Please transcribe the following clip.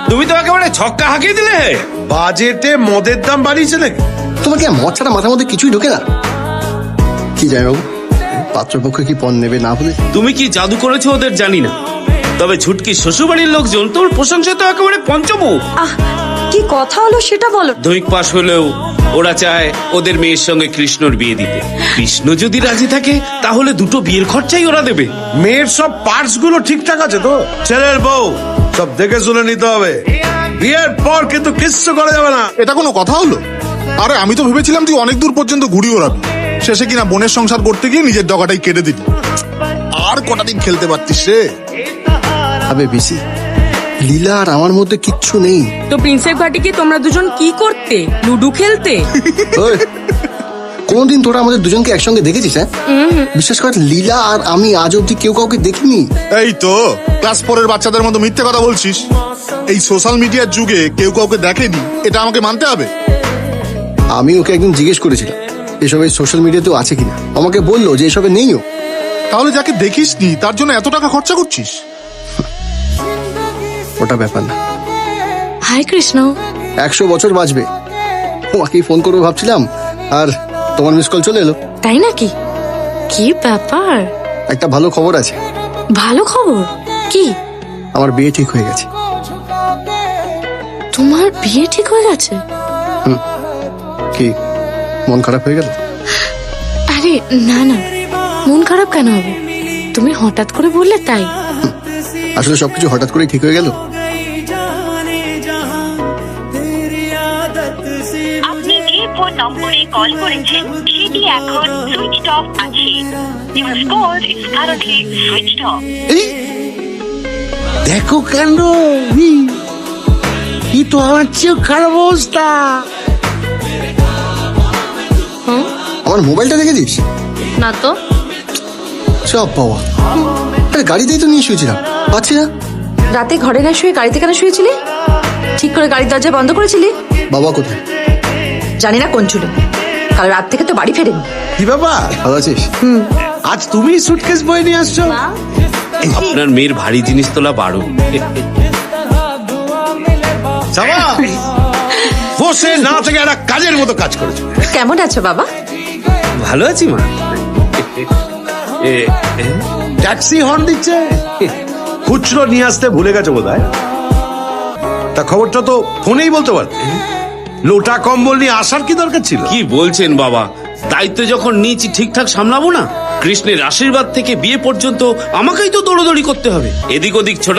তুমি তো একেবারে ছক্কা হাঁকিয়ে দিলে। বাজেটে মদের দাম বাড়িয়েছে নাকি? তোমার কি মদ ছাড়া মাথার মধ্যে কিছুই ঢোকে না? কি জানি বাবু, পাত্রপক্ষ কি পণ নেবে না বলে? তুমি কি জাদু করেছো ওদের জানি না, তবে ছুটকি শ্বশুরবাড়ির লোকজন তোমার প্রশংসা তো একেবারে পঞ্চমুখ। আহ, কি কথা হলো সেটা বলো। দৈহিক পাশ হলেও ওরা চায় ওদের মেয়ের সঙ্গে কৃষ্ণর বিয়ে দিতে। কৃষ্ণ যদি রাজি থাকে তাহলে দুটো বিয়ের খরচাই ওরা দেবে। মেয়ের সব পার্টস গুলো ঠিকঠাক আছে তো? ছেলের বউ সব দেখে শুনে নিতে হবে। বিয়ের পর কিন্তু কিচ্ছু করা যাবে না। এটা কোনো কথা হলো? আরে আমি তো ভেবেছিলাম তুই অনেক দূর পর্যন্ত ঘুড়ি ওড়াবি, শেষে কিনা বোনের সংসার করতে গিয়ে নিজের ডগাটাই কেটে দিলি। আর কটা দিন খেলতে পারতিস রে? আবে বিসি, লীলা আর আমার মধ্যে কিচ্ছু নেই। তো প্রিন্সেপ ঘাটে কি তোমরা দুজন কি করতে? লুডো খেলতে? ওই, কোনদিন তোরা আমাদের দুজনকে একসঙ্গে দেখেছিস? হ্যাঁ, বিশেষ করে লীলা আর আমি আজ অব্দি কেউ কাউকে দেখিনি। এই তো ক্লাস 4 এর বাচ্চাদের মতো মিথ্যে কথা বলছিস। এই সোশ্যাল মিডিয়ার যুগে কেউ কাউকে দেখেনি, এটা আমাকে মানতে হবে। আমি ওকে একদিন জিজ্ঞেস করেছিলাম এসব এই সোশ্যাল মিডিয়াতেও আছে কিনা। আমাকে বললো যে এসবে নেইও। তাহলে যাকে দেখিসনি তার জন্য এত টাকা খরচা করছিস? ওটা ব্যাপার না। হাই কৃষ্ণ। 100 বছর বাঁচবে, ওকেই ফোন করবো ভাবছিলাম, আর তোমার মিস কল চলে এলো। তাই নাকি? কি ব্যাপার? একটা ভালো খবর আছে। ভালো খবর কি? আমার বিয়ে ঠিক হয়ে গেছে। তোমার বিয়ে ঠিক হয়ে গেছে? কি মন খারাপ হয়ে গেল? আরে না না, মন খারাপ কেন হবে? তুমি হঠাৎ করে বললে তাই। আসলে সবকিছু হঠাৎ করেই ঠিক হয়ে গেল। আপনি যে ফোন নম্বরে কল করেছেন সেটি এখন সুইচড অফ আছে। Your call is currently switched off. দেখো কেন, কি তো আমার চেয়েও খারাপ অবস্থা। আমার মোবাইলটা দেখেছিস? না তো। সব বাবা, আরে গাড়িতেই তো নিয়ে শুয়েছিলাম, পাচ্ছি না। রাতে ঘরে না শুয়ে গাড়িতে কেন শুয়েছিলি? ঠিক করে গাড়ির দরজা বন্ধ করেছিলি? বাবা কোথায়? জানি না কোন ছিল, কাল রাত থেকে তো বাড়ি ফেরেনি। কি বাবা, ভালো আছিস? আজ তুমি সুটকেস বই নিয়ে আসছো? আপনার মেয়ের ভারী জিনিস তোলা বারণ। বসে না থেকে একটা কাজের মতো কাজ করেছো। কেমন আছো বাবা? ভালো আছি মা। ট্যাক্সি হর্ন দিচ্ছে, খুচরো নিয়ে আসতে ভুলে গেছো বোধহয়। তা খবরটা তো ফোনেই বলতে পারতে। লোটা কম্বল নিয়ে আসার কি দরকার ছিল? কি বলছেন বাবা, দায়িত্ব যখন নিয়েছি ঠিকঠাক সামলাবো না? কৃষ্ণের আশীর্বাদ থেকে বিয়ে পর্যন্ত আমাকেই তো দৌড়দৌড়ি করতে হবে। এদিক ওদিক ছোট